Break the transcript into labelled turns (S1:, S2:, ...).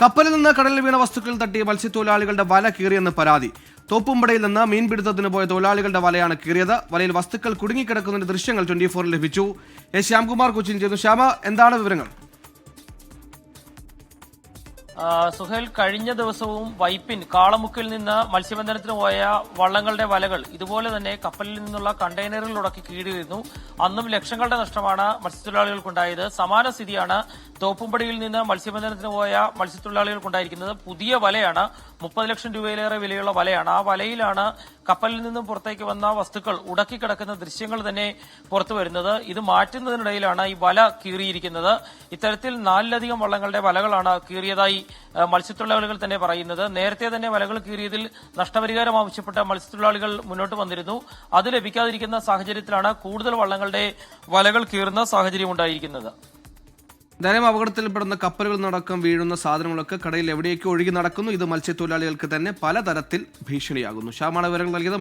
S1: കപ്പലിൽ നിന്ന് കടലിൽ വീണ വസ്തുക്കൾ തട്ടി മത്സ്യത്തൊഴിലാളികളുടെ വല കീറിയെന്ന് പരാതി. തോപ്പുംപടയിൽ നിന്ന് മീൻപിടുത്തത്തിന് പോയ തൊഴിലാളികളുടെ വലയാണ് കീറിയത്. വലയിൽ വസ്തുക്കൾ കുടുങ്ങിക്കിടക്കുന്നതിന്റെ ദൃശ്യങ്ങൾ 24 ലഭിച്ചു. ശ്യാംകുമാർ കൊച്ചിൻ ചെയ്യുന്നു. ശ്യാമ, എന്താണ് വിവരങ്ങൾ?
S2: സുഹേൽ, കഴിഞ്ഞ ദിവസവും വൈപ്പിൻ കാളമുക്കിൽ നിന്ന് മത്സ്യബന്ധനത്തിന് പോയ വള്ളങ്ങളുടെ വലകൾ ഇതുപോലെ തന്നെ കപ്പലിൽ നിന്നുള്ള കണ്ടെയ്നറുകളിലൊടക്കി കീഴിയിരുന്നു. അന്നും ലക്ഷങ്ങളുടെ നഷ്ടമാണ് മത്സ്യത്തൊഴിലാളികൾക്കുണ്ടായത്. സമാന സ്ഥിതിയാണ് തോപ്പുംപടിയിൽ നിന്ന് മത്സ്യബന്ധനത്തിന് പോയ മത്സ്യത്തൊഴിലാളികൾക്കുണ്ടായിരിക്കുന്നത്. പുതിയ വലയാണ്, 30 ലക്ഷം രൂപയിലേറെ വിലയുള്ള വലയാണ്. ആ വലയിലാണ് കപ്പലിൽ നിന്നും പുറത്തേക്ക് വന്ന വസ്തുക്കൾ ഉടക്കിക്കിടക്കുന്ന ദൃശ്യങ്ങൾ തന്നെ പുറത്തു വരുന്നത്. ഇത് മാറ്റുന്നതിനിടയിലാണ് ഈ വല കീറിയിരിക്കുന്നത്. ഇത്തരത്തിൽ 4ലധികം വള്ളങ്ങളുടെ വലകളാണ് കീറിയതായി മത്സ്യത്തൊഴിലാളികൾ തന്നെ പറയുന്നത്. നേരത്തെ തന്നെ വലകൾ കീറിയതിൽ നഷ്ടപരിഹാരം ആവശ്യപ്പെട്ട മത്സ്യത്തൊഴിലാളികൾ മുന്നോട്ട് വന്നിരുന്നു. അത് ലഭിക്കാതിരിക്കുന്ന സാഹചര്യത്തിലാണ് കൂടുതൽ വള്ളങ്ങളുടെ വലകൾ കീറുന്ന സാഹചര്യം ഉണ്ടായിരിക്കുന്നത്.
S1: ധനം അപകടത്തിൽപ്പെടുന്ന കപ്പലുകൾ നടക്കം വീഴുന്ന സാധനങ്ങളൊക്കെ കടയിൽ എവിടേക്ക് ഒഴുകി നടക്കുന്നു. ഇത് മത്സ്യത്തൊഴിലാളികൾക്ക് തന്നെ പലതരത്തിൽ ഭീഷണിയാകുന്നു. ശ്യാമാണ് വിവരങ്ങൾ നൽകിയത്.